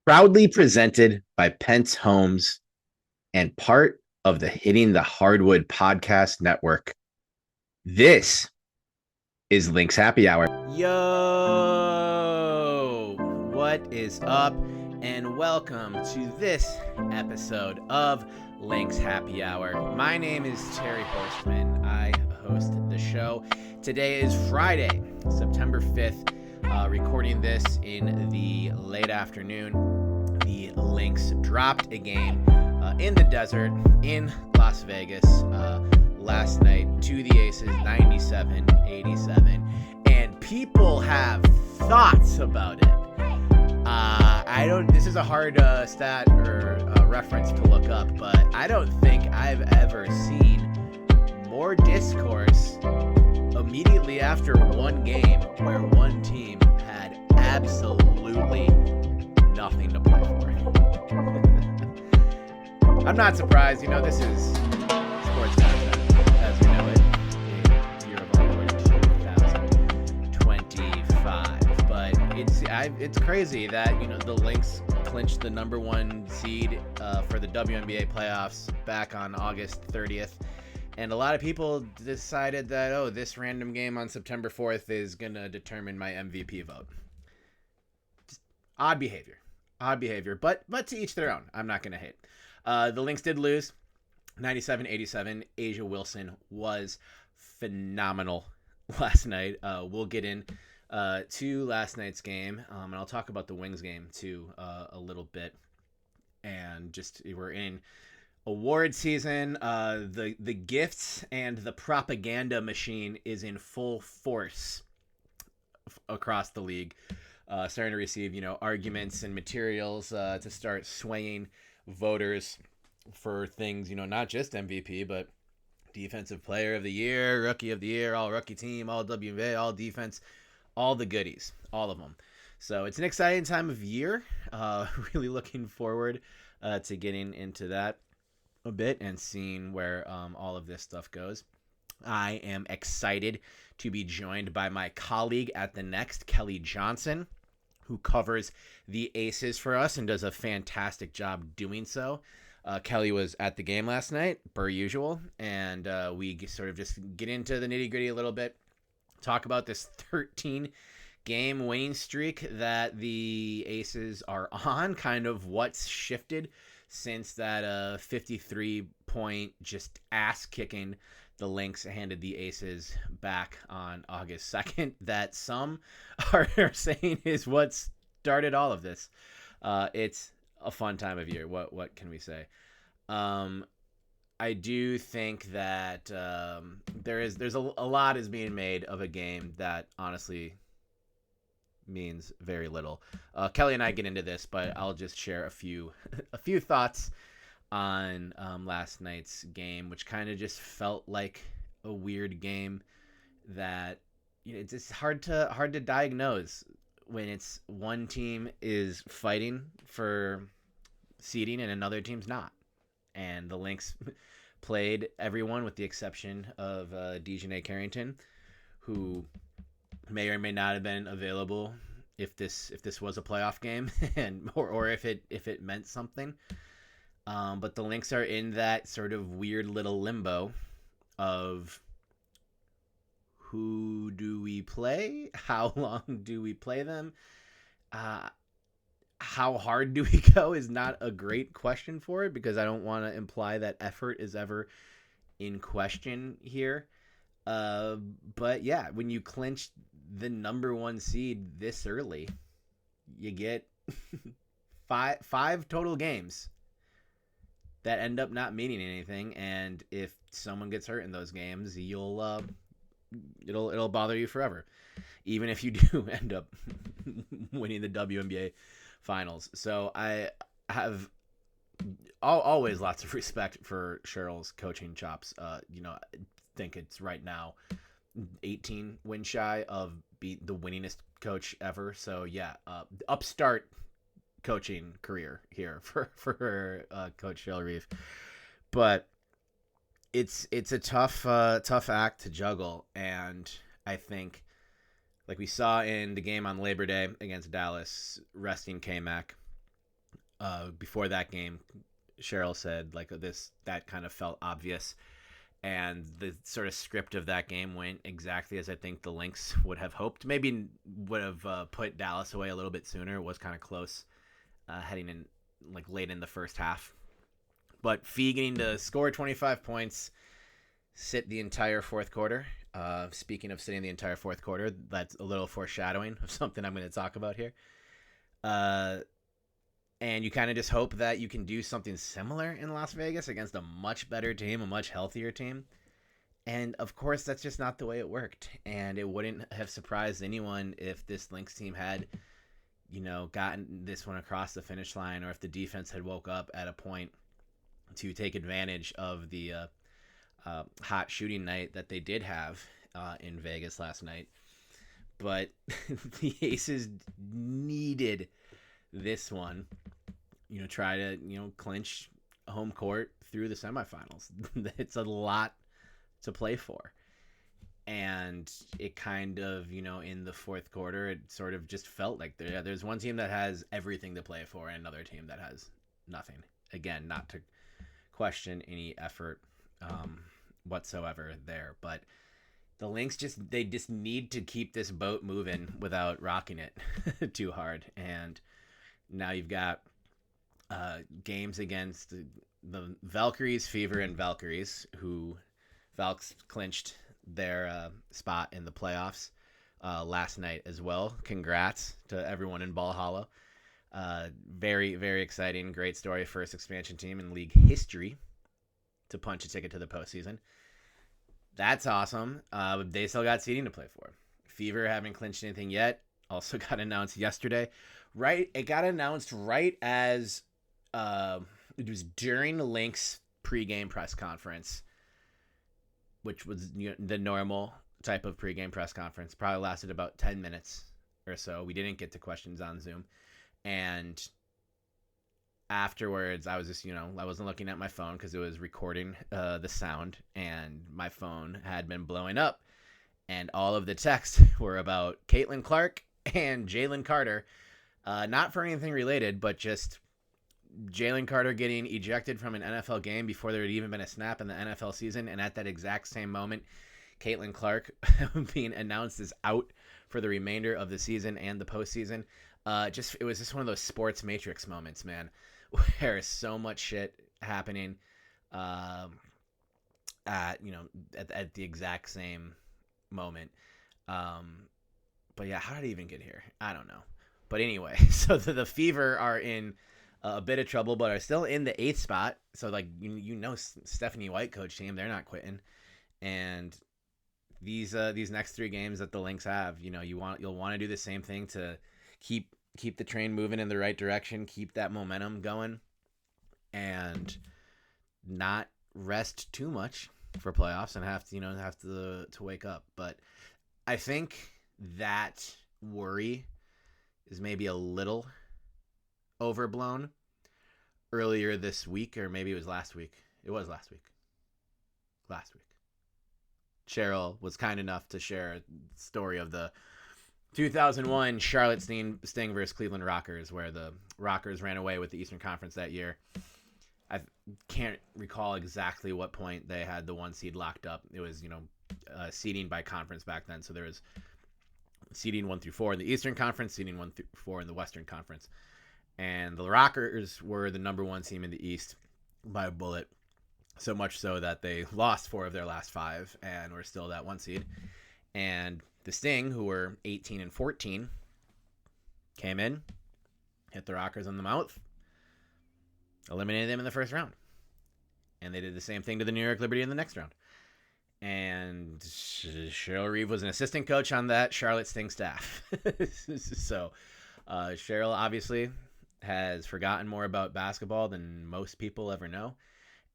Proudly presented by Pence Homes and part of the Hitting the Hardwood podcast network. This is Lynx Happy Hour. Yo, what is up? And welcome to this episode of Lynx Happy Hour. My name is Terry Horstman. I host the show. Today is Friday, September 5th. Recording this in the late afternoon. The Lynx dropped a game in the desert in Las Vegas last night to the Aces, 97-87. And people have thoughts about it. I don't. This is a hard stat or reference to look up, but I don't think I've ever seen more discourse immediately after one game where one team had absolutely nothing to play for. I'm not surprised. You know, this is sports content as we know it in year of our Lord 2025. But it's crazy that, you know, the Lynx clinched the number one seed for the WNBA playoffs back on August 30th. And a lot of people decided that, oh, this random game on September 4th is going to determine my MVP vote. Just odd behavior. But to each their own. I'm not going to hate. The Lynx did lose 97-87. Asia Wilson was phenomenal last night. We'll get in to last night's game, and I'll talk about the Wings game too a little bit. And just we're in award season. The gifts and the propaganda machine is in full force across the league. Starting to receive, arguments and materials to start swaying voters for things, not just MVP, but defensive player of the year, rookie of the year, all rookie team, all WNBA, all defense, all the goodies, all of them. So it's an exciting time of year. Really looking forward to getting into that a bit and seeing where all of this stuff goes. I am excited to be joined by my colleague at the Next, Kelly Johnson, who covers the Aces for us and does a fantastic job doing so. Kelly was at the game last night, per usual, and we sort of just get into the nitty-gritty a little bit, talk about this 13-game winning streak that the Aces are on, kind of what's shifted since that 53-point just ass-kicking the Lynx handed the Aces back on August 2nd that some are saying is what started all of this. It's a fun time of year. What can we say? I do think that there's a lot is being made of a game that honestly means very little. Kelly and I get into this, but I'll just share a few thoughts on last night's game, which kind of just felt like a weird game that it's just hard to diagnose when it's one team is fighting for seeding and another team's not. And the Lynx played everyone with the exception of Dejanay Carrington, who may or may not have been available if this was a playoff game and or if it meant something. But the Lynx are in that sort of weird little limbo of who do we play? How long do we play them? How hard do we go is not a great question for it, because I don't want to imply that effort is ever in question here. But yeah, when you clinch the number one seed this early, you get five total games that end up not meaning anything, and if someone gets hurt in those games, it'll bother you forever, even if you do end up winning the WNBA finals. So I have always lots of respect for Cheryl's coaching chops. I think it's right now 18 win shy of the winningest coach ever. So yeah, upstart coaching career here for Coach Cheryl Reeve. But it's a tough act to juggle, and I think, like we saw in the game on Labor Day against Dallas, resting K-Mac before that game, Cheryl said like that kind of felt obvious, and the sort of script of that game went exactly as I think the Lynx would have hoped. Maybe would have put Dallas away a little bit sooner. It was kind of close heading in like late in the first half, but Fee getting to score 25 points, sit the entire fourth quarter. Speaking of sitting the entire fourth quarter, that's a little foreshadowing of something I'm going to talk about here. And you kind of just hope that you can do something similar in Las Vegas against a much better team, a much healthier team. And of course, that's just not the way it worked. And it wouldn't have surprised anyone if this Lynx team had, gotten this one across the finish line, or if the defense had woke up at a point to take advantage of the hot shooting night that they did have in Vegas last night. But the Aces needed this one, try to, clinch home court through the semifinals. It's a lot to play for. And it kind of, in the fourth quarter, it sort of just felt like there's one team that has everything to play for and another team that has nothing. Again, not to question any effort whatsoever there, but the Lynx just need to keep this boat moving without rocking it too hard. And now you've got games against the Valkyries, Fever, and Valkyries, who Valks clinched their spot in the playoffs last night as well. Congrats to everyone in Ball Hollow. Very, very exciting. Great story. First expansion team in league history to punch a ticket to the postseason. That's awesome. They still got seeding to play for. Fever haven't clinched anything yet. Also got announced yesterday. Right, it got announced right as it was during the Lynx pregame press conference, which was the normal type of pregame press conference. Probably lasted about 10 minutes or so. We didn't get to questions on Zoom. And afterwards, I was just, I wasn't looking at my phone because it was recording the sound, and my phone had been blowing up. And all of the texts were about Caitlin Clark and Jalen Carter. Not for anything related, but just Jalen Carter getting ejected from an NFL game before there had even been a snap in the NFL season. And at that exact same moment, Caitlin Clark being announced as out for the remainder of the season and the postseason. It was just one of those sports matrix moments, man, where so much shit happening at the exact same moment. But yeah, how did I even get here? I don't know. But anyway, so the Fever are in a bit of trouble, but are still in the 8th spot. So like Stephanie White coach team, they're not quitting. And these next 3 games that the Lynx have, you'll want to do the same thing to keep the train moving in the right direction, keep that momentum going, and not rest too much for playoffs and have to wake up. But I think that worry is maybe a little overblown. Earlier this week, or maybe it was last week. It was last week. Cheryl was kind enough to share a story of the 2001 Charlotte Sting versus Cleveland Rockers, where the Rockers ran away with the Eastern Conference that year. I can't recall exactly what point they had the 1 seed locked up. It was, seeding by conference back then. So there was seeding 1 through 4 in the Eastern Conference, seeding 1 through 4 in the Western Conference. And the Rockers were the number 1 team in the East by a bullet. So much so that they lost 4 of their last 5 and were still that 1 seed. And the Sting, who were 18 and 14, came in, hit the Rockers on the mouth, eliminated them in the first round. And they did the same thing to the New York Liberty in the next round. And Cheryl Reeve was an assistant coach on that Charlotte Sting staff. So Cheryl obviously has forgotten more about basketball than most people ever know,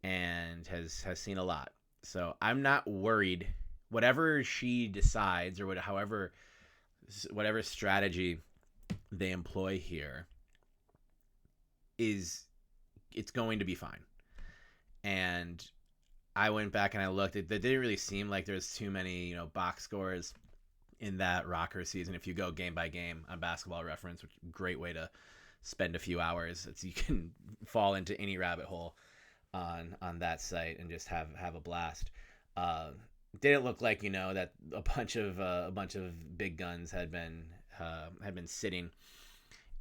and has seen a lot. So I'm not worried. Whatever she decides, or whatever strategy they employ here, it's going to be fine. And I went back and I looked. It didn't really seem like there's too many, box scores in that Rocker season. If you go game by game on Basketball Reference, which is a great way to spend a few hours. You can fall into any rabbit hole on that site and just have a blast. Uh, didn't look like that a bunch of big guns had been sitting,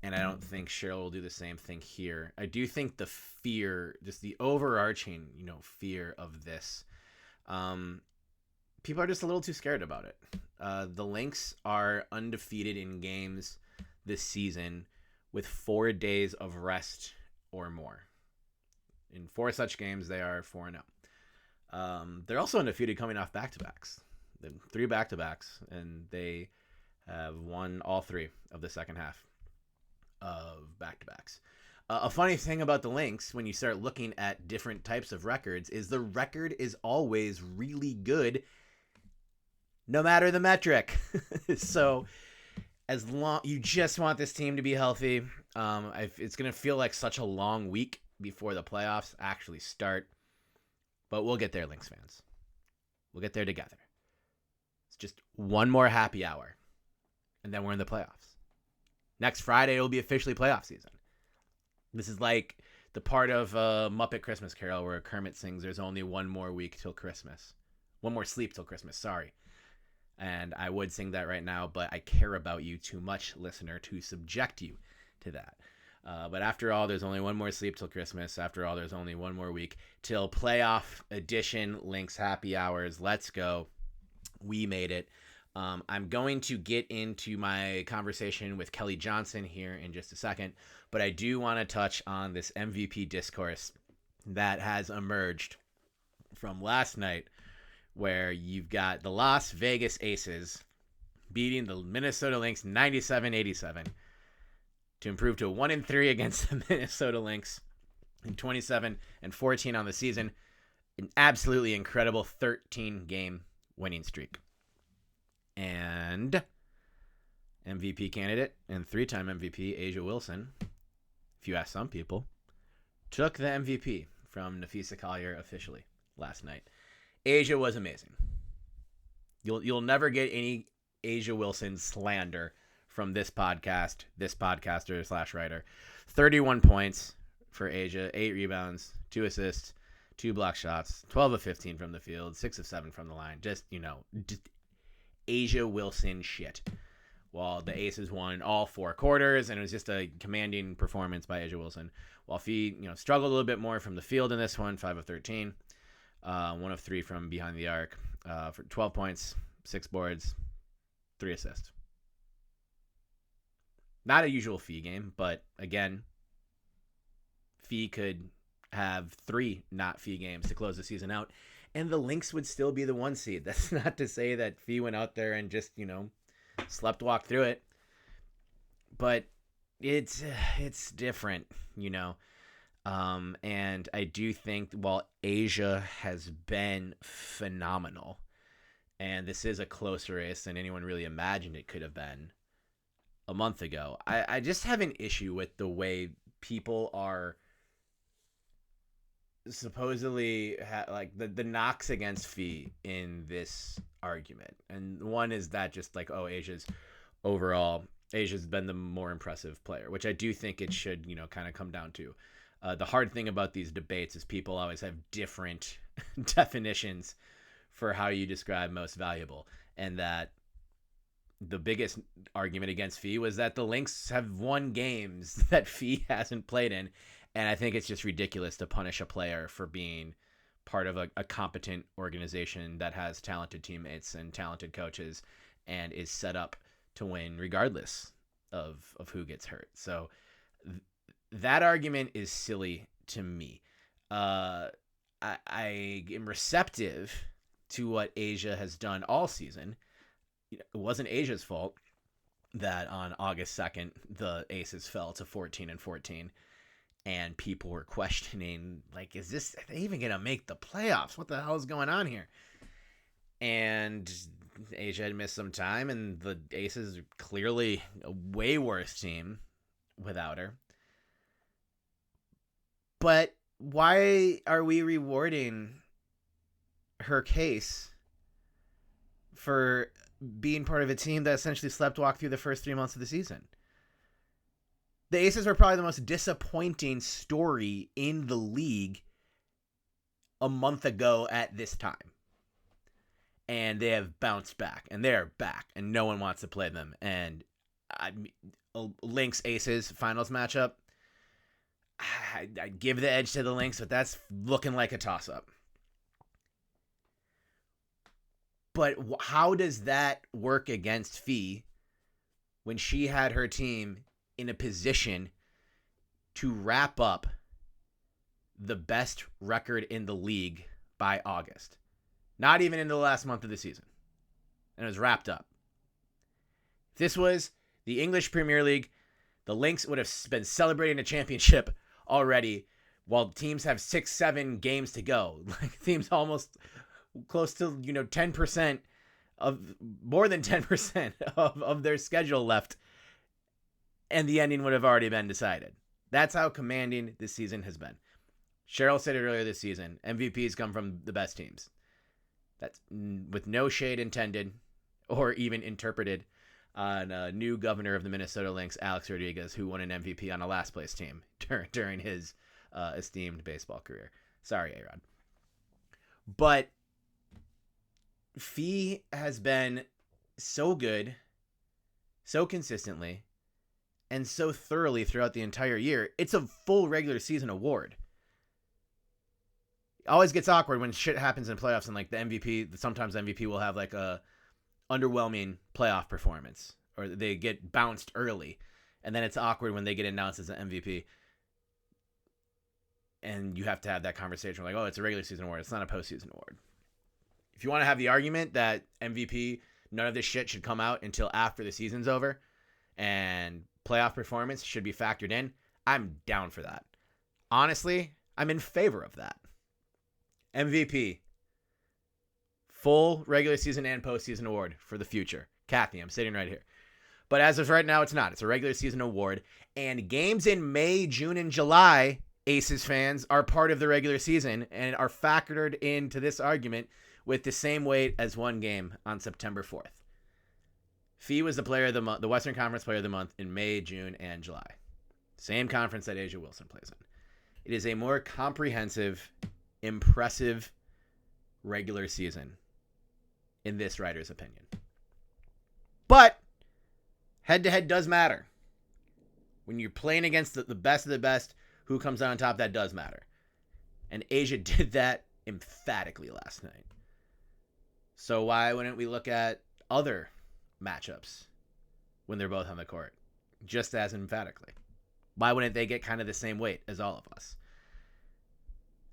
and I don't think Cheryl will do the same thing here. I do think the fear, just the overarching fear of this, people are just a little too scared about it. The Lynx are undefeated in games this season with 4 days of rest or more. In 4 such games, they are 4-0. They're also undefeated coming off back-to-backs. 3 back-to-backs, and they have won all 3 of the second half of back-to-backs. A funny thing about the Lynx, when you start looking at different types of records, is the record is always really good, no matter the metric. So as long you just want this team to be healthy, it's going to feel like such a long week before the playoffs actually start. But we'll get there, Lynx fans. We'll get there together. It's just one more happy hour, and then we're in the playoffs. Next Friday, it'll be officially playoff season. This is like the part of Muppet Christmas Carol where Kermit sings, "There's only one more week till Christmas. One more sleep till Christmas," sorry. And I would sing that right now, but I care about you too much, listener, to subject you to that. But after all, there's only one more sleep till Christmas. After all, there's only one more week till playoff edition Lynx Happy Hours. Let's go. We made it. I'm going to get into my conversation with Kelly Johnson here in just a second, but I do want to touch on this MVP discourse that has emerged from last night, where you've got the Las Vegas Aces beating the Minnesota Lynx 97-87 to improve to 1-3 against the Minnesota Lynx and 27-14 on the season. An absolutely incredible 13-game winning streak. And MVP candidate and 3-time MVP A'ja Wilson, if you ask some people, took the MVP from Napheesa Collier officially last night. A'ja was amazing. You'll never get any A'ja Wilson slander from this podcast, this podcaster / writer. 31 points for A'ja, 8 rebounds, 2 assists, 2 block shots, 12 of 15 from the field, 6 of 7 from the line. Just A'ja Wilson shit. While the Aces won all 4 quarters, and it was just a commanding performance by A'ja Wilson. While Fee, struggled a little bit more from the field in this one, 5 of 13. 1 of 3 from behind the arc for 12 points, 6 boards, 3 assists. Not a usual Fee game, but again, Fee could have 3 not Fee games to close the season out, and the Lynx would still be the 1 seed. That's not to say that Fee went out there and just, slept walk through it, but it's different, and I do think while A'ja has been phenomenal, and this is a closer race than anyone really imagined it could have been a month ago, I just have an issue with the way people are supposedly like the knocks against Fee in this argument. And one is that just like, A'ja's been the more impressive player, which I do think it should, kind of come down to. The hard thing about these debates is people always have different definitions for how you describe most valuable. And that the biggest argument against Fee was that the Lynx have won games that Fee hasn't played in. And I think it's just ridiculous to punish a player for being part of a competent organization that has talented teammates and talented coaches and is set up to win regardless of who gets hurt. So that argument is silly to me. I am receptive to what A'ja has done all season. It wasn't Asia's fault that on August 2nd, the Aces fell to 14-14. And people were questioning, like, are they even going to make the playoffs? What the hell is going on here? And A'ja had missed some time, and the Aces are clearly a way worse team without her. But why are we rewarding her case for being part of a team that essentially slept walk through the first 3 months of the season? The Aces were probably the most disappointing story in the league a month ago at this time. And they have bounced back, and they're back, and no one wants to play them. And Lynx Aces finals matchup, I'd give the edge to the Lynx, but that's looking like a toss-up. But how does that work against Fee when she had her team in a position to wrap up the best record in the league by August? Not even in the last month of the season. And it was wrapped up. If this was the English Premier League, the Lynx would have been celebrating a championship already while teams have 6-7 games to go. Like teams almost close to, 10% of more than 10% of their schedule left. And the ending would have already been decided. That's how commanding this season has been. Cheryl said it earlier this season. MVPs come from the best teams. That's with no shade intended or even interpreted on a new governor of the Minnesota Lynx, Alex Rodriguez, who won an MVP on a last place team during his esteemed baseball career. Sorry, A-Rod. But Fee has been so good, so consistently, and so thoroughly throughout the entire year. It's a full regular season award. It always gets awkward when shit happens in playoffs and like the MVP, sometimes the MVP will have like a underwhelming playoff performance or they get bounced early. And then it's awkward when they get announced as an MVP. And you have to have that conversation like, oh, it's a regular season award. It's not a postseason award. If you want to have the argument that MVP, none of this shit should come out until after the season's over and playoff performance should be factored in, I'm down for that. Honestly, I'm in favor of that. MVP, full regular season and postseason award for the future. Kathy, I'm sitting right here. But as of right now, it's not. It's a regular season award. And games in May, June, and July, Aces fans, are part of the regular season and are factored into this argument with the same weight as one game on September 4th. Fee was the player of the month, the Western Conference Player of the Month in May, June, and July. Same conference that A'ja Wilson plays in. It is a more comprehensive, impressive regular season, in this writer's opinion. But head-to-head does matter. When you're playing against the best of the best, who comes out on top, that does matter. And A'ja did that emphatically last night. So why wouldn't we look at other matchups when they're both on the court just as emphatically? Why wouldn't they get kind of the same weight as all of us?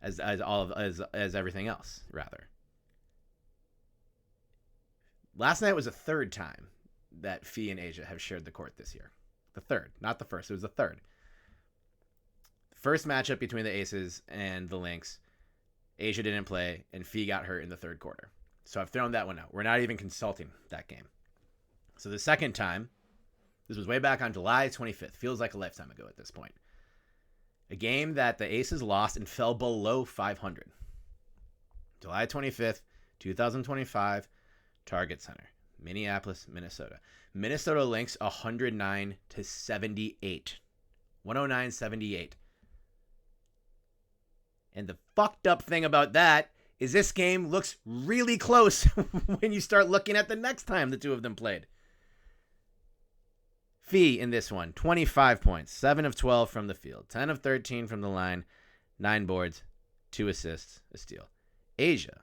As everything else, rather. Last night was the third time that Fee and A'ja have shared the court this year. The third, not the first. It was the third. First matchup between the Aces and the Lynx, A'ja didn't play, and Fee got hurt in the third quarter. So I've thrown that one out. We're not even consulting that game. So the second time, this was way back on July 25th. Feels like a lifetime ago at this point. A game that the Aces lost and fell below 500. July 25th, 2025, Target Center, Minneapolis, Minnesota. Minnesota Lynx 109-78. 109-78. And the fucked up thing about that is this game looks really close when you start looking at the next time the two of them played. Fee in this one, 25 points, 7 of 12 from the field, 10 of 13 from the line, 9 boards, 2 assists, a steal. A'ja,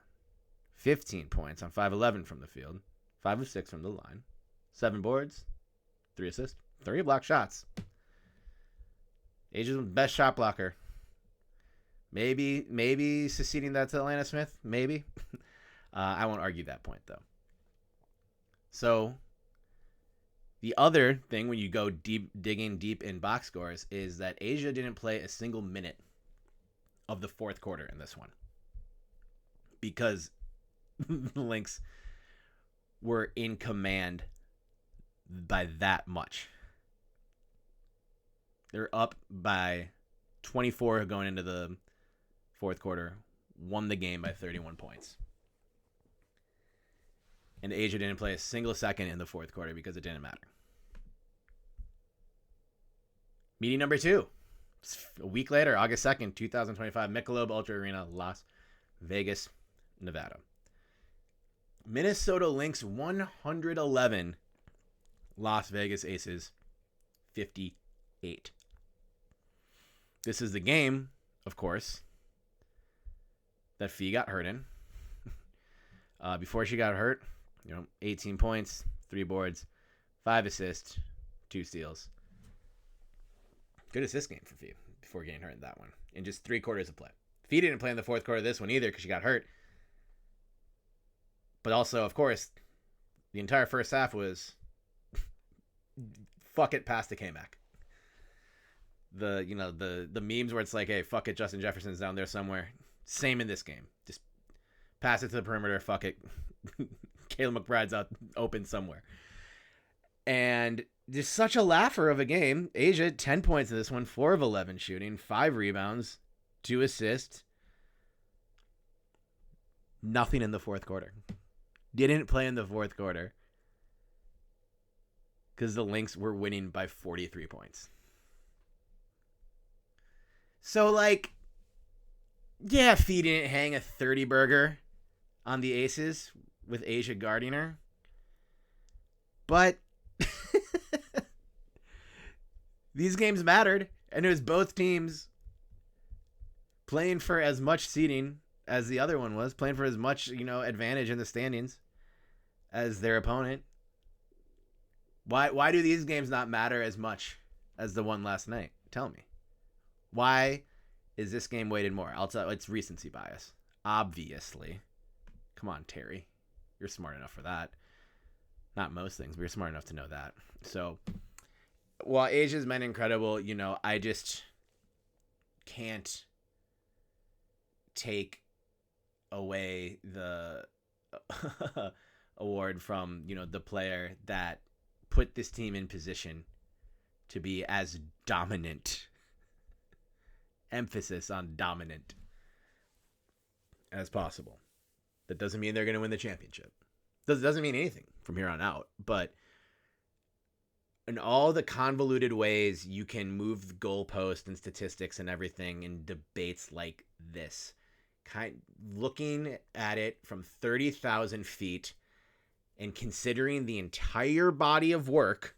15 points on 5-11 from the field, 5 of 6 from the line, 7 boards, 3 assists, 3 block shots. A'ja's the best shot blocker. Maybe succeeding that to Atlanta Smith, maybe. I won't argue that point, though. So the other thing when you go digging deep in box scores is that A'ja didn't play a single minute of the fourth quarter in this one because the Lynx were in command by that much. They're up by 24 going into the fourth quarter, won the game by 31 points. And A'ja didn't play a single second in the fourth quarter because it didn't matter. Meeting number 2. A week later, August 2nd, 2025, Michelob Ultra Arena, Las Vegas, Nevada. Minnesota Lynx 111. Las Vegas Aces 58. This is the game, of course, that Fee got hurt in. Before she got hurt, 18 points, 3 boards, 5 assists, 2 steals. Good assist game for Fee before getting hurt in that one. In just 3 quarters of play. Fee didn't play in the fourth quarter of this one either because she got hurt. But also, of course, the entire first half was fuck it, pass to K-Mac. The memes where it's like, hey, fuck it, Justin Jefferson's down there somewhere. Same in this game. Just pass it to the perimeter, fuck it. Kayla McBride's out open somewhere. And just such a laugher of a game. Asia, 10 points in this one, 4 of 11 shooting, 5 rebounds, 2 assists. Nothing in the fourth quarter. Didn't play in the fourth quarter because the Lynx were winning by 43 points. So, Fee didn't hang a 30 burger on the Aces with Asia guarding her. But these games mattered, and it was both teams playing for as much seeding as the other one was, playing for as much, advantage in the standings as their opponent. Why do these games not matter as much as the one last night? Tell me. Why is this game weighted more? I'll tell you, it's recency bias. Obviously. Come on, Terry. You're smart enough for that. Not most things, but you're smart enough to know that. So, while Asia's been incredible, I just can't take away the award from, the player that put this team in position to be as dominant, emphasis on dominant, as possible. That doesn't mean they're going to win the championship. Doesn't mean anything from here on out, but in all the convoluted ways you can move the goalpost and statistics and everything in debates like this, looking at it from 30,000 feet and considering the entire body of work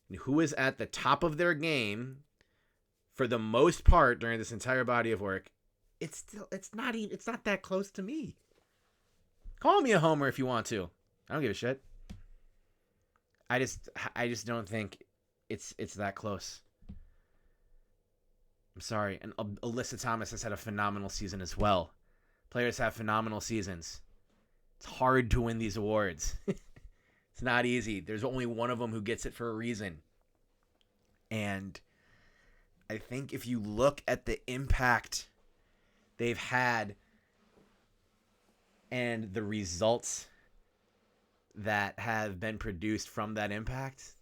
and who is at the top of their game for the most part during this entire body of work, it's not that close to me. Call me a homer if you want to. I don't give a shit. I just don't think it's that close. I'm sorry. And Alyssa Thomas has had a phenomenal season as well. Players have phenomenal seasons. It's hard to win these awards. It's not easy. There's only one of them who gets it for a reason. And I think if you look at the impact they've had and the results that have been produced from that impact,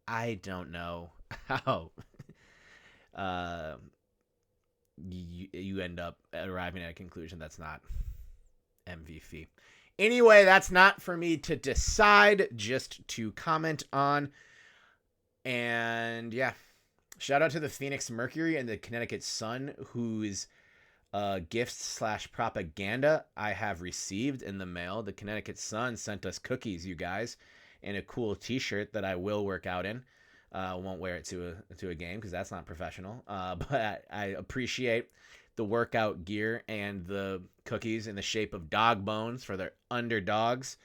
I don't know how you end up arriving at a conclusion that's not MVP. Anyway, that's not for me to decide, just to comment on. And yeah, shout out to the Phoenix Mercury and the Connecticut Sun, whose gifts / propaganda I have received in the mail. The Connecticut Sun sent us cookies, you guys, and a cool t-shirt that I will work out in. Won't wear it to a game because that's not professional. But I appreciate the workout gear and the cookies in the shape of dog bones for their underdogs.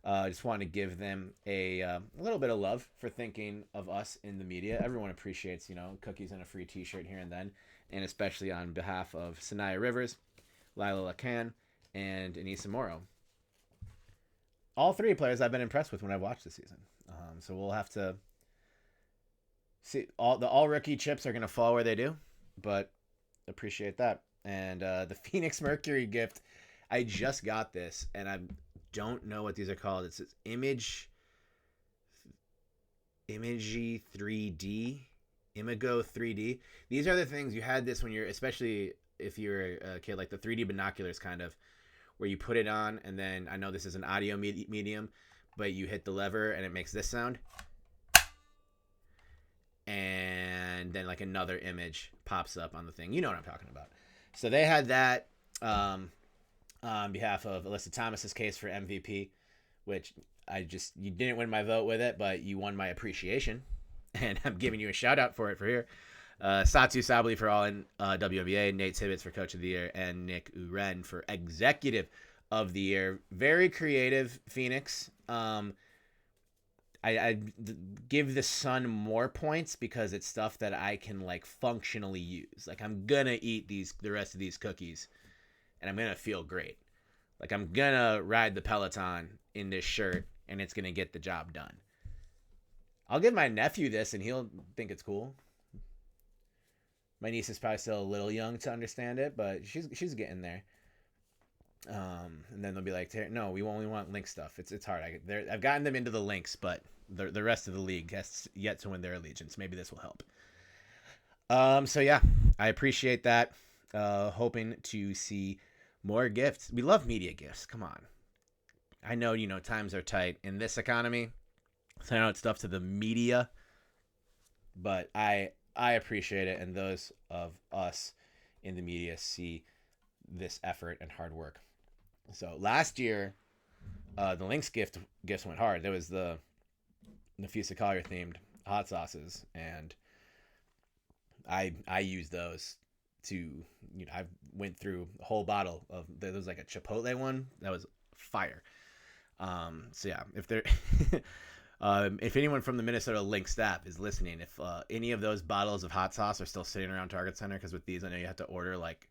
I just want to give them a little bit of love for thinking of us in the media. Everyone appreciates, cookies and a free t-shirt here and then, and especially on behalf of Sanaya Rivers, Lila Lacan, and Anissa Morrow. All 3 players I've been impressed with when I've watched this season. So we'll have to see. All rookie chips are going to fall where they do, but appreciate that. And the Phoenix Mercury gift, I just got this, and I don't know what these are called. It says Image 3D, Imago 3D. These are the things you had this when you're, especially if you're a kid, like the 3D binoculars kind of, where you put it on, and then I know this is an audio medium, but you hit the lever and it makes this sound. and then like another image pops up on the thing. You know what I'm talking about. So they had that on behalf of Alyssa Thomas's case for MVP, which you didn't win my vote with it, but you won my appreciation, and I'm giving you a shout out for it for here. Satu Sabli for All in WNBA, Nate Tibbetts for Coach of the Year, and Nick Uren for Executive of the Year. Very creative, Phoenix. I give the Sun more points because it's stuff that I can like functionally use. Like I'm gonna eat the rest of these cookies, and I'm gonna feel great. Like I'm gonna ride the Peloton in this shirt, and it's gonna get the job done. I'll give my nephew this, and he'll think it's cool. My niece is probably still a little young to understand it, but she's getting there. And then they'll be like, no, we only want Lynx stuff. It's hard. I've gotten them into the Lynx, but the rest of the league has yet to win their allegiance. Maybe this will help. So yeah, I appreciate that. Hoping to see more gifts. We love media gifts. Come on. I know, times are tight in this economy. So I know it's stuff to the media, but I appreciate it, and those of us in the media see this effort and hard work. So last year, the Lynx gifts went hard. There was the Nafisa Collier themed hot sauces, and I used those to I went through a whole bottle of there was like a Chipotle one that was fire. So yeah, if there if anyone from the Minnesota Lynx staff is listening, if any of those bottles of hot sauce are still sitting around Target Center, because with these I know you have to order like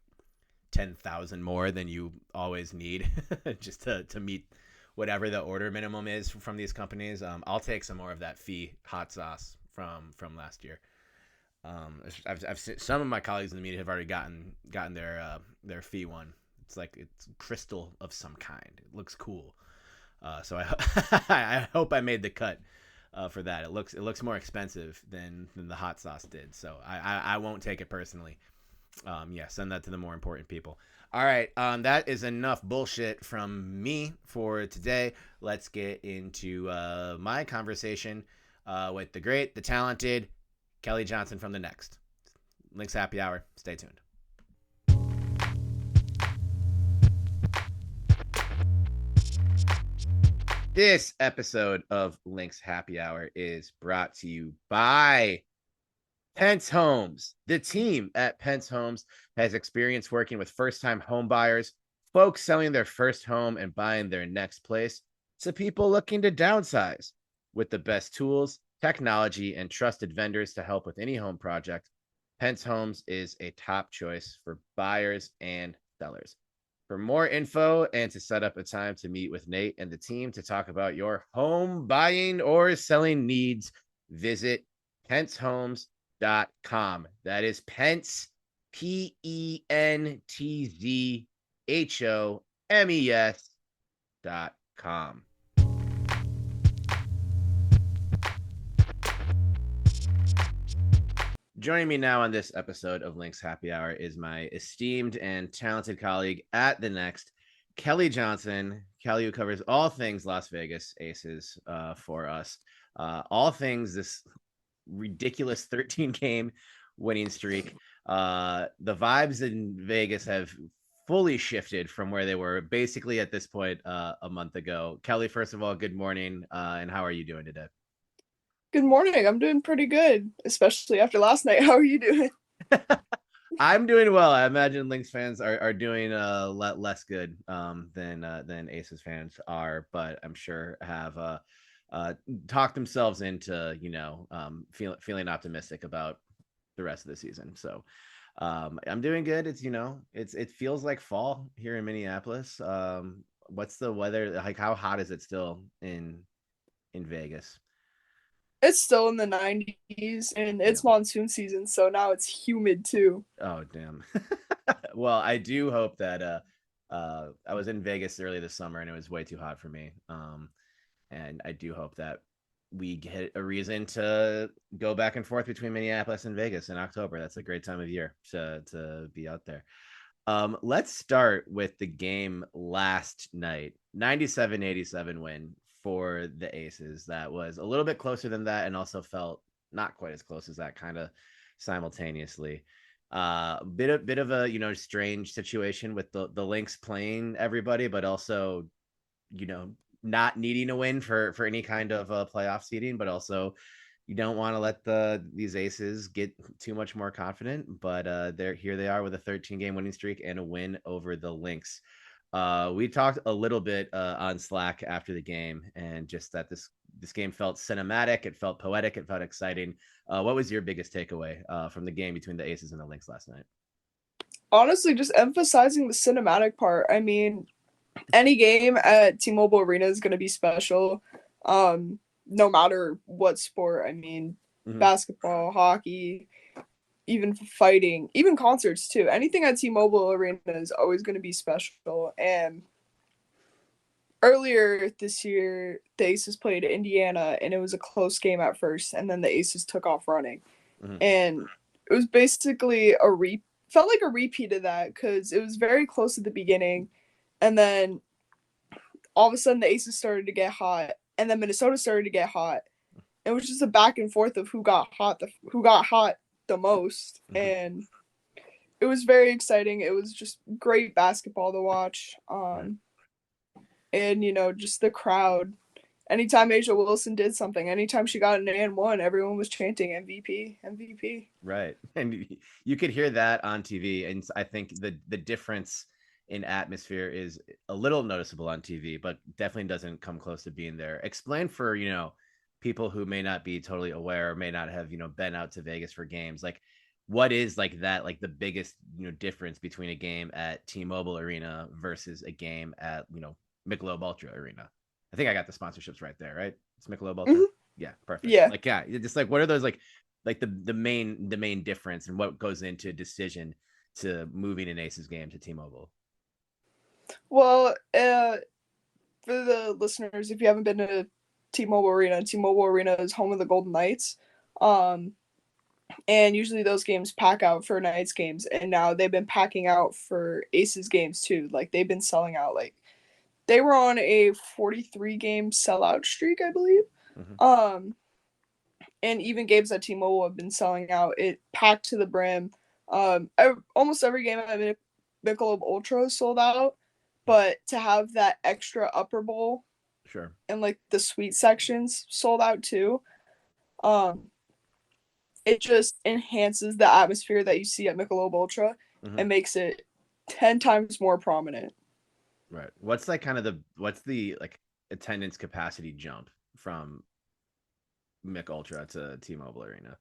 10,000 more than you always need just to meet whatever the order minimum is from these companies. I'll take some more of that fee hot sauce from last year. I've seen, some of my colleagues in the media have already gotten their fee one. It's like it's crystal of some kind. It looks cool. So I hope I made the cut for that. It looks more expensive than the hot sauce did. So I won't take it personally. Yeah, send that to the more important people. All right, that is enough bullshit from me for today. Let's get into my conversation with the great, the talented Kelly Johnson from the Next. Lynx Happy Hour. Stay tuned. This episode of Lynx Happy Hour is brought to you by Pence Homes. The team at Pence Homes has experience working with first-time home buyers, folks selling their first home and buying their next place, to people looking to downsize. With the best tools, technology, and trusted vendors to help with any home project, Pence Homes is a top choice for buyers and sellers. For more info and to set up a time to meet with Nate and the team to talk about your home buying or selling needs, visit PenceHomes.com. That is Pence, PentzHomes.com. Joining me now on this episode of Lynx Happy Hour is my esteemed and talented colleague at the Next, Kelly Johnson. Kelly, who covers all things Las Vegas Aces for us. All things this ridiculous 13-game winning streak. The vibes in Vegas have fully shifted from where they were basically at this point a month ago. Kelly, first of all, good morning, and how are you doing today? Good morning. I'm doing pretty good, especially after last night. How are you doing? I'm doing well. I imagine Lynx fans are doing less good than Aces fans are, but I'm sure have talked themselves into feeling optimistic about the rest of the season. So I'm doing good. It feels like fall here in Minneapolis. What's the weather like? How hot is it still in Vegas? It's still in the 90s and it's monsoon season, so now it's humid too. Oh, damn. Well, I do hope that I was in Vegas early this summer and it was way too hot for me. And I do hope that we get a reason to go back and forth between Minneapolis and Vegas in October. That's a great time of year to be out there. Let's start with the game last night. 97-87 win for the Aces. That was a little bit closer than that and also felt not quite as close as that kind of simultaneously. Bit of a strange situation with the Lynx playing everybody, but also you know not needing a win for any kind of playoff seeding, but also you don't want to let these aces get too much more confident. But they are with a 13-game winning streak and a win over the Lynx. We talked a little bit on Slack after the game, and just that this game felt cinematic, it felt poetic, it felt exciting. What was your biggest takeaway from the game between the Aces and the Lynx last night? Honestly, just emphasizing the cinematic part. I mean, any game at T-Mobile Arena is going to be special, no matter what sport. I mean, Mm-hmm. basketball, hockey, even fighting, even concerts too. Anything at T-Mobile Arena is always going to be special. And earlier this year, the Aces played Indiana, and it was a close game at first, and then the Aces took off running, Mm-hmm. and it was basically felt like a repeat of that because it was very close at the beginning, and then all of a sudden the Aces started to get hot, and then Minnesota started to get hot. It was just a back and forth of who got hot the most, Mm-hmm. and it was very exciting. It was just great basketball to watch. Right. And just the crowd. Anytime Asia Wilson did something, anytime she got an and one, everyone was chanting MVP, MVP. Right. And you could hear that on TV. And I think the difference in atmosphere is a little noticeable on TV, but definitely doesn't come close to being there. Explain for, people who may not be totally aware or may not have, been out to Vegas for games. Like what is like that, like the biggest, difference between a game at T-Mobile Arena versus a game at, Michelob Ultra Arena? I think I got the sponsorships right there, right? It's Michelob Ultra. Mm-hmm. Yeah, perfect. Yeah. Like, yeah, just like what are those like the main difference and what goes into a decision to moving an Aces game to T-Mobile? Well, for the listeners, if you haven't been to T-Mobile Arena is home of the Golden Knights. And usually those games pack out for Knights games, and now they've been packing out for Aces games too. Like they've been selling out. Like they were on a 43 game sellout streak, I believe. Mm-hmm. And even games at T-Mobile have been selling out. It packed to the brim. Almost every game at Michelob Ultra is sold out, but to have that extra upper bowl, Sure, and like the sweet sections sold out too, um, it just enhances the atmosphere that you see at Michelob Ultra mm-hmm. and makes it 10 times more prominent. Right. What's like kind of what's the like attendance capacity jump from Mick Ultra to T-Mobile Arena?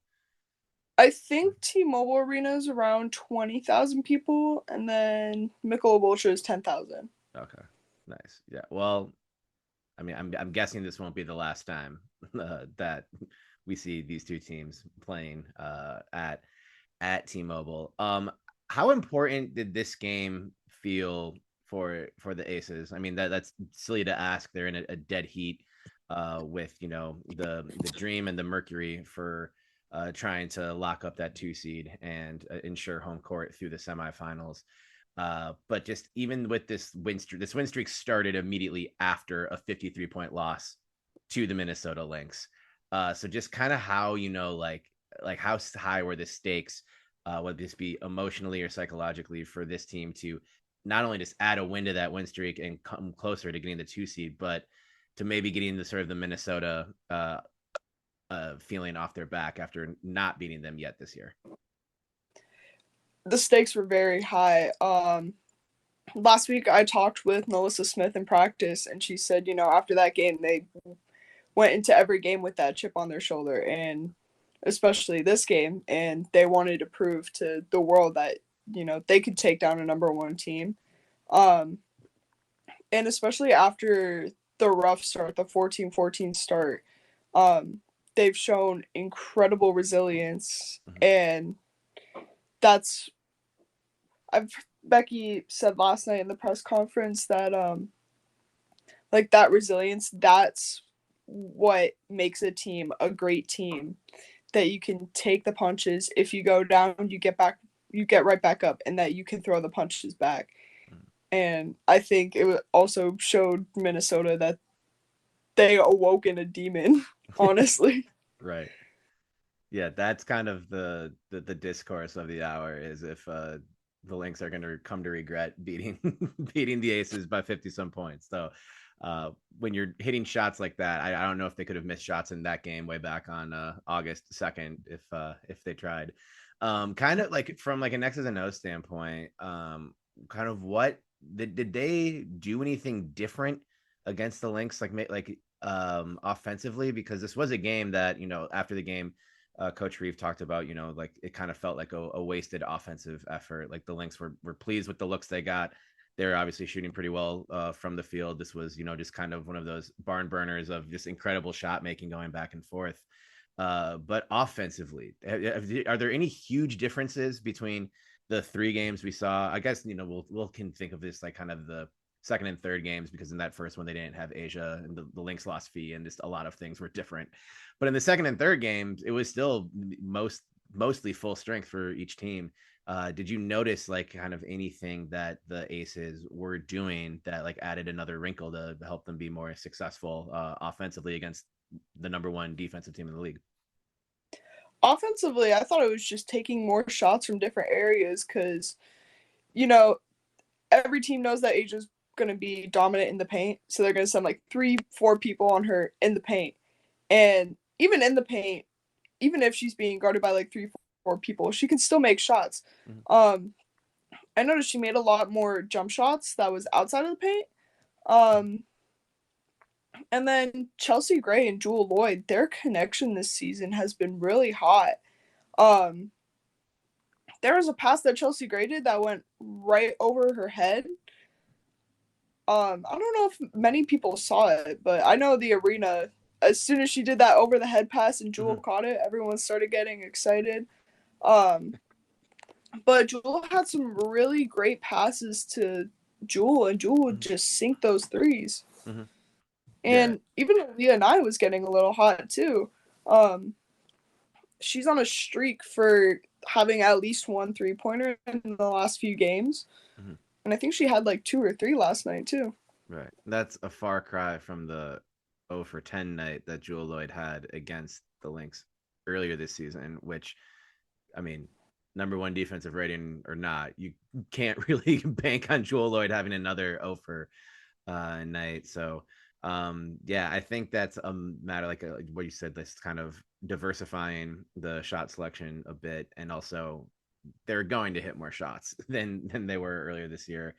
I think T-Mobile Arena is around 20,000 people, and then Michelob Ultra is 10,000. Okay, nice. Yeah. Well, I mean, I'm guessing this won't be the last time that we see these two teams playing at T-Mobile. How important did this game feel for the Aces? I mean, that's silly to ask. They're in a dead heat with the Dream and the Mercury for trying to lock up that 2 seed and ensure home court through the semifinals. But just even with this win streak started immediately after a 53-point loss to the Minnesota Lynx. So just kind of how like how high were the stakes, would this be emotionally or psychologically for this team to not only just add a win to that win streak and come closer to getting the 2 seed, but to maybe getting the sort of the Minnesota feeling off their back after not beating them yet this year? The stakes were very high. Last week I talked with Melissa Smith in practice, and she said, after that game, they went into every game with that chip on their shoulder, and especially this game, and they wanted to prove to the world that, they could take down a number one team. And especially after the rough start, the 14-14 start, they've shown incredible resilience, and that's Becky said last night in the press conference that like that resilience, that's what makes a team a great team, that you can take the punches. If you go down, you get right back up, and that you can throw the punches back. And I think it also showed Minnesota that they awoke in a demon, honestly. Right. Yeah, that's kind of the discourse of the hour is if the Lynx are going to come to regret beating beating the Aces by 50 some points. So when you're hitting shots like that, I don't know if they could have missed shots in that game way back on August 2nd if they tried. Kind of like from like an X's and O standpoint, kind of what did they do anything different against the Lynx like offensively, because this was a game that, after the game, Coach Reeve talked about, like it kind of felt like a wasted offensive effort. Like the Lynx were pleased with the looks they got. They're obviously shooting pretty well from the field. This was, just kind of one of those barn burners of just incredible shot making going back and forth. But offensively, are there any huge differences between the three games we saw? I guess, we'll can think of this like kind of the second and third games, because in that first one they didn't have Asia and the Lynx lost Fee, and just a lot of things were different. But in the second and third games, it was still mostly full strength for each team. Did you notice like kind of anything that the Aces were doing that like added another wrinkle to help them be more successful offensively against the number one defensive team in the league? Offensively, I thought it was just taking more shots from different areas because, you know, every team knows that Asia's going to be dominant in the paint. So they're going to send like 3-4 people on her in the paint. And even in the paint, even if she's being guarded by like 3-4 people, she can still make shots. Mm-hmm. I noticed she made a lot more jump shots that was outside of the paint. Um, and then Chelsea Gray and Jewel Lloyd, their connection this season has been really hot. Um, there was a pass that Chelsea Gray did that went right over her head. I don't know if many people saw it, but I know the arena, as soon as she did that over the head pass and Jewel caught it, everyone started getting excited. But Jewel had some really great passes to Jewel, and Jewel would just sink those threes. Mm-hmm. Yeah. And even Leah and I was getting a little hot too. She's on a streak for having at least one 3-pointer in the last few games. Mm-hmm. And I think she had like 2 or 3 last night too. Right. That's a far cry from the 0 for 10 night that Jewel Lloyd had against the Lynx earlier this season, which, I mean, number one defensive rating or not, you can't really bank on Jewel Lloyd having another 0 for night. So, yeah, I think that's a matter like what you said, this kind of diversifying the shot selection a bit, and also they're going to hit more shots than they were earlier this year.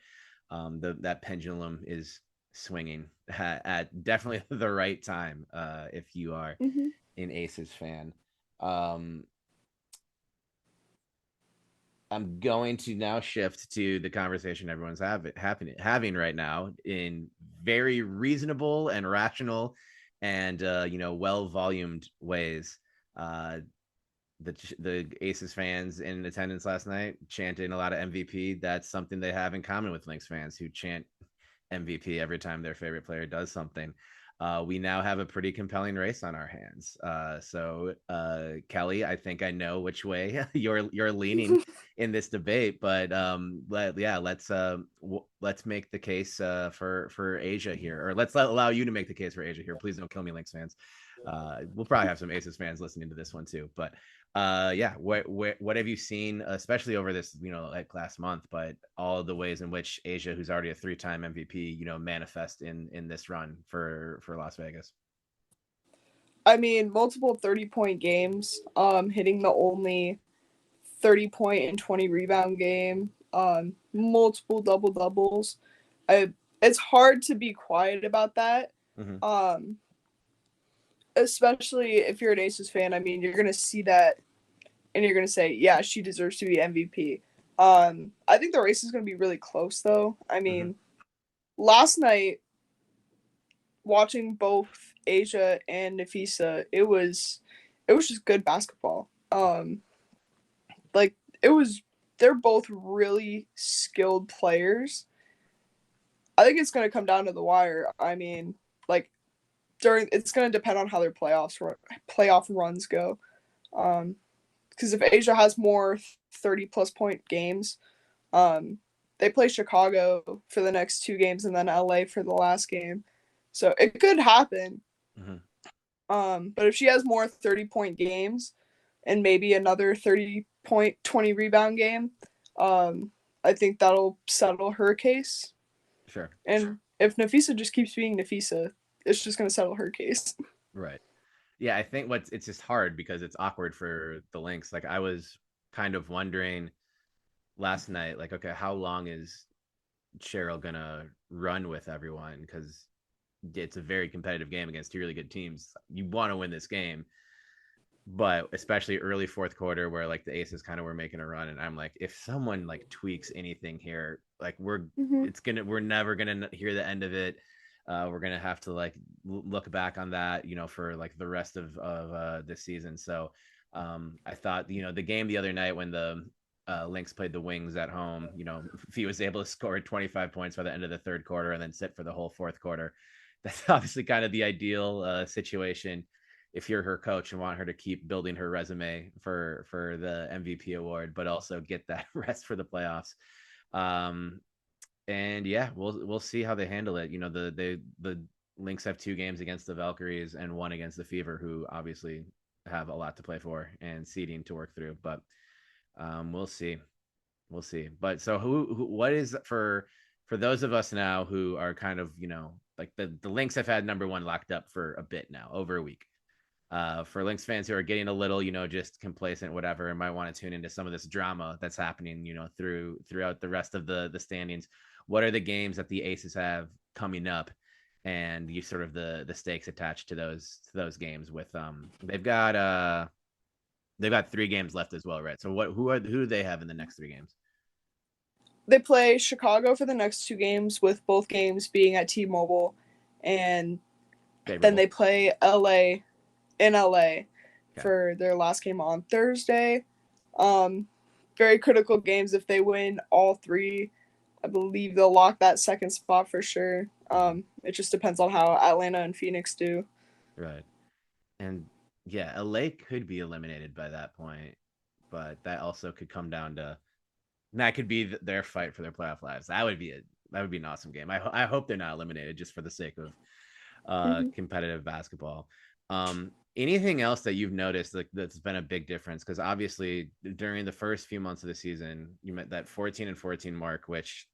That pendulum is swinging at definitely the right time if you are an Aces fan. I'm going to now shift to the conversation everyone's having right now in very reasonable and rational and well volumed ways. The Aces fans in attendance last night chanting a lot of MVP. That's something they have in common with Lynx fans who chant MVP every time their favorite player does something. We now have a pretty compelling race on our hands. So Kelly, I think I know which way you're leaning in this debate, but let's make the case for Asia here, or let's allow you to make the case for Asia here. Please don't kill me, Lynx fans. We'll probably have some Aces fans listening to this one too, but what have you seen, especially over this, like last month, but all of the ways in which Asia, who's already a 3-time MVP, manifest in this run for Las Vegas? I mean, multiple 30-point games, hitting the only 30-point and 20 rebound game, multiple double doubles. It's hard to be quiet about that. Mm-hmm. Especially if you're an Aces fan. I mean, you're going to see that and you're going to say, yeah, she deserves to be MVP. I think the race is going to be really close, though. I mean, last night, watching both Asia and Nafisa, it was just good basketball. They're both really skilled players. I think it's going to come down to the wire. I mean, like, it's going to depend on how their playoff runs go. Because if Asia has more 30-plus point games, they play Chicago for the next 2 games and then LA for the last game. So it could happen. But if she has more 30-point games, and maybe another 30-point, 20 rebound game, I think that'll settle her case. Sure. And if Nafisa just keeps being Nafisa, it's just going to settle her case. Right. Yeah, I think it's just hard because it's awkward for the Lynx. Like I was kind of wondering last night, like, okay, how long is Cheryl gonna run with everyone? Because it's a very competitive game against two really good teams. You want to win this game, but especially early fourth quarter where like the Aces kind of were making a run, and I'm like, if someone like tweaks anything here, like Mm-hmm. we're never gonna hear the end of it. We're gonna have to like look back on that, for like the rest of this season. So I thought, the game the other night when the Lynx played the Wings at home, if he was able to score 25 points by the end of the third quarter and then sit for the whole fourth quarter, that's obviously kind of the ideal situation if you're her coach and want her to keep building her resume for the MVP award, but also get that rest for the playoffs. And yeah, we'll see how they handle it. The Lynx have 2 games against the Valkyries and 1 against the Fever, who obviously have a lot to play for and seeding to work through. But we'll see. We'll see. But so what is for those of us now who are kind of, like the Lynx have had number 1 locked up for a bit now, over a week. For Lynx fans who are getting a little, just complacent, whatever, and might want to tune into some of this drama that's happening, throughout the rest of the standings. What are the games that the Aces have coming up, and you sort of the stakes attached to those games? With they've got 3 games left as well, right? So who do they have in the next 3 games? They play Chicago for the next 2 games, with both games being at T-Mobile, and Favorable. then they play LA in LA Okay. for their last game on Thursday. Very critical games. If they win all 3, I believe they'll lock that second spot for sure. It just depends on how Atlanta and Phoenix do. Right. And yeah, LA could be eliminated by that point, but that also could come down to, that could be their fight for their playoff lives. That would be an awesome game. I hope they're not eliminated just for the sake of competitive basketball. Anything else that you've noticed that's been a big difference? Because obviously during the first few months of the season, you met that 14-14 mark, which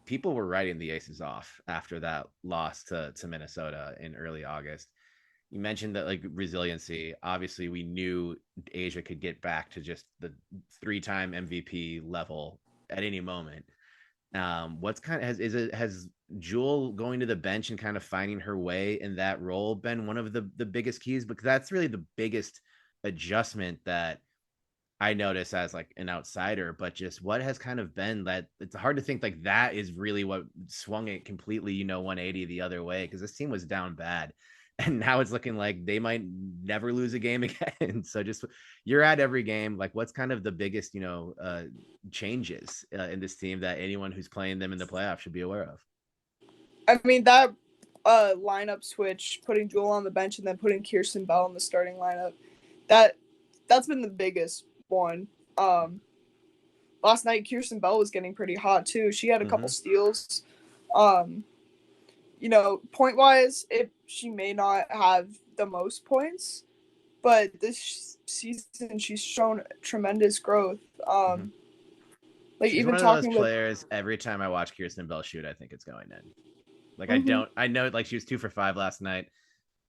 people were writing the Aces off after that loss to Minnesota in early August. You mentioned that like resiliency. Obviously, we knew Asia could get back to just the 3-time MVP level at any moment. What's kind of has Jewel going to the bench and kind of finding her way in that role been one of the biggest keys? Because that's really the biggest adjustment that I notice as like an outsider, but just what has kind of been that it's hard to think like that is really what swung it completely, 180 the other way, because this team was down bad. And now it's looking like they might never lose a game again. So just you're at every game. Like, what's kind of the biggest, changes in this team that anyone who's playing them in the playoffs should be aware of? I mean, that lineup switch, putting Jewel on the bench and then putting Kirsten Bell in the starting lineup, that's been the biggest one. Last night, Kirsten Bell was getting pretty hot too. She had a couple steals. Point wise, she may not have the most points, but this season she's shown tremendous growth. Like, she's even one of talking those with players. Every time I watch Kirsten Bell shoot, I think it's going in. Like I know like she was 2 for 5 last night.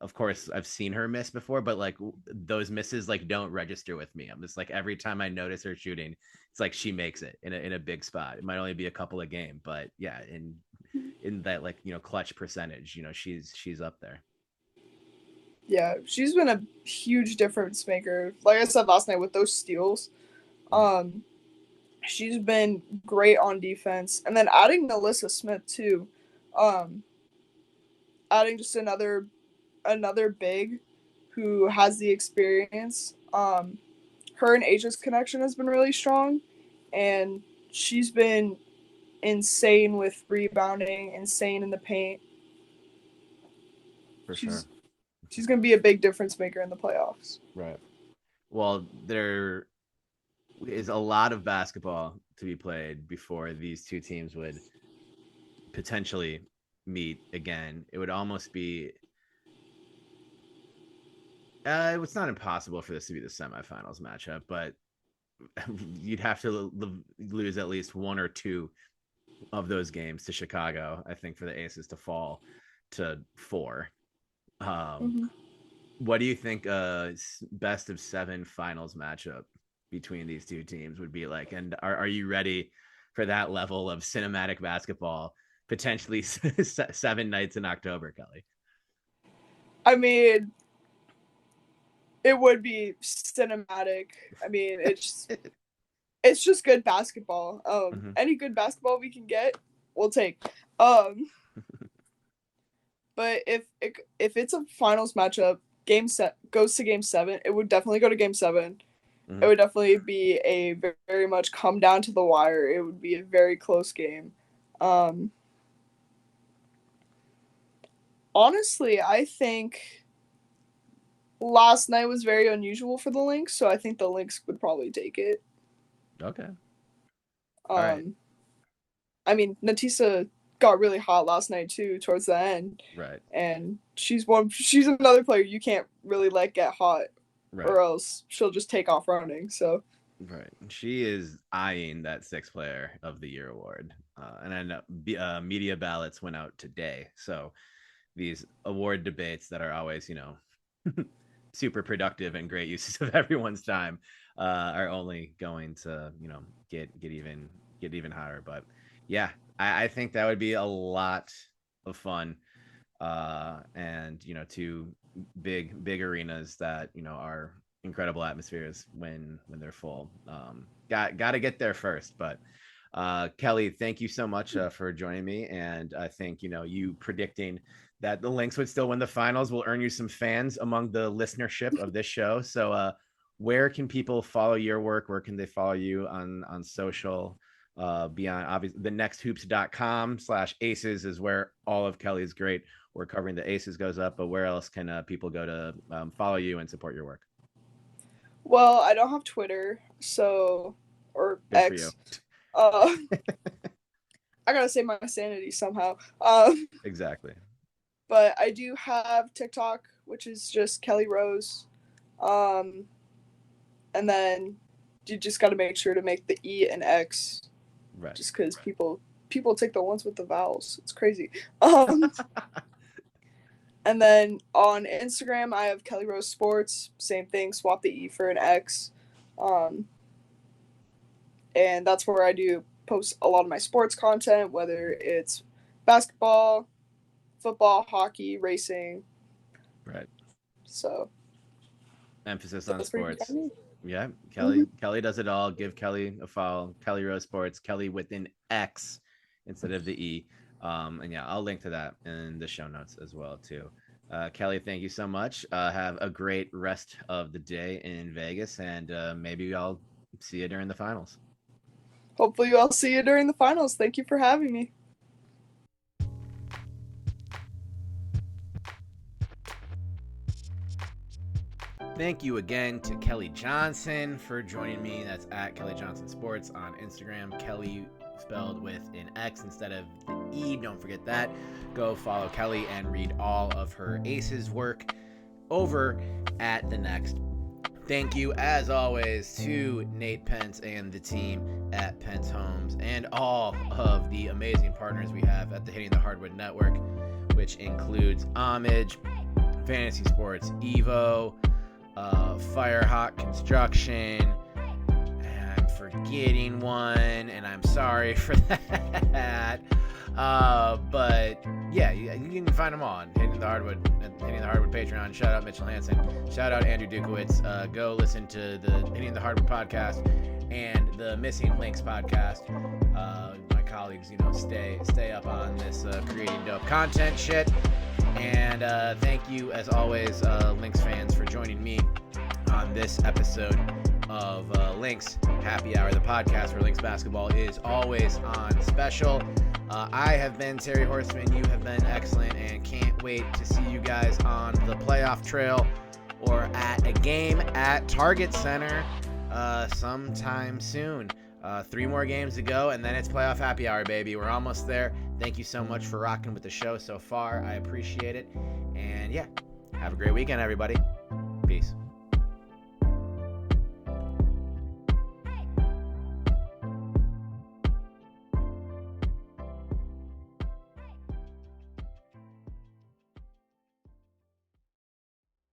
Of course, I've seen her miss before, but like those misses like don't register with me. I'm just like, every time I notice her shooting, it's like she makes it in a big spot. It might only be a couple of game, but yeah, in that like clutch percentage, she's up there. Yeah, she's been a huge difference maker. Like I said last night with those steals, she's been great on defense, and then adding Alyssa Smith too, adding just another big who has the experience. Her and Asia's connection has been really strong, and she's been insane with rebounding, insane in the paint. For sure. She's going to be a big difference maker in the playoffs. Right. Well, there is a lot of basketball to be played before these two teams would potentially meet again. It would almost be It's not impossible for this to be the semifinals matchup, but you'd have to lose at least one or two of those games to Chicago, I think, for the Aces to fall to 4. What do you think best of 7 finals matchup between these two teams would be like? And are you ready for that level of cinematic basketball, potentially 7 nights in October, Kelly? I mean, it would be cinematic. I mean, it's just good basketball. Any good basketball we can get, we'll take. But if it's a finals matchup, goes to game 7, it would definitely go to game 7. It would definitely be a very, very much come down to the wire. It would be a very close game. Honestly, I think last night was very unusual for the Lynx, so I think the Lynx would probably take it. Okay. Right. I mean, Natisa got really hot last night too, towards the end. Right. And she's another player you can't really let get hot, right, or else she'll just take off running. So. Right. She is eyeing that 6th player of the year award. And I know media ballots went out today. So these award debates that are always, super productive and great uses of everyone's time are only going to, get even higher. But yeah, I think that would be a lot of fun. And, 2 big arenas that, are incredible atmospheres when they're full. Got to get there first. But Kelly, thank you so much for joining me. And I think, you predicting that the Lynx would still win the finals will earn you some fans among the listenership of this show. So where can people follow your work? Where can they follow you on social? Beyond obviously the nexthoops.com/aces is where all of Kelly's great work covering the Aces goes up. But where else can people go to follow you and support your work? Well, I don't have Twitter, or Good X. I gotta save my sanity somehow. Exactly. But I do have TikTok, which is just Kelly Rose. And then you just got to make sure to make the E and X. Right. Just because people take the ones with the vowels. It's crazy. And then on Instagram, I have Kelly Rose Sports. Same thing. Swap the E for an X. And that's where I do post a lot of my sports content, whether it's basketball, football, hockey, racing. Right. So. Emphasis on sports. Yeah, Kelly does it all. Give Kelly a follow. Kelly Rose Sports. Kelly with an X instead of the E. And yeah, I'll link to that in the show notes as well too. Kelly, thank you so much. Have a great rest of the day in Vegas, and maybe I'll see you during the finals. Hopefully I'll see you during the finals. Thank you for having me. Thank you again to Kelly Johnson for joining me. That's at Kelly Johnson Sports on Instagram. Kelly spelled with an X instead of the E. Don't forget that. Go follow Kelly and read all of her Aces work over at The Next. Thank you, as always, to Nate Pence and the team at Pence Homes and all of the amazing partners we have at the Hitting the Hardwood Network, which includes Homage, Fantasy Sports Evo, Firehawk Construction, and I'm forgetting one, and I'm sorry for that. But yeah, you can find them all on Hitting the Hardwood Patreon. Shout out Mitchell Hansen. Shout out Andrew Dukowitz. Go listen to the Hitting the Hardwood podcast and the Missing Lynx podcast. My colleagues, stay up on this creating dope content shit. And thank you, as always, Lynx fans, for joining me on this episode of Lynx Happy Hour, the podcast where Lynx basketball is always on special. I have been Terry Horseman. You have been excellent, and can't wait to see you guys on the playoff trail or at a game at Target Center sometime soon. 3 more games to go, and then it's playoff happy hour, baby. We're almost there. Thank you so much for rocking with the show so far. I appreciate it. And yeah, have a great weekend, everybody. Peace.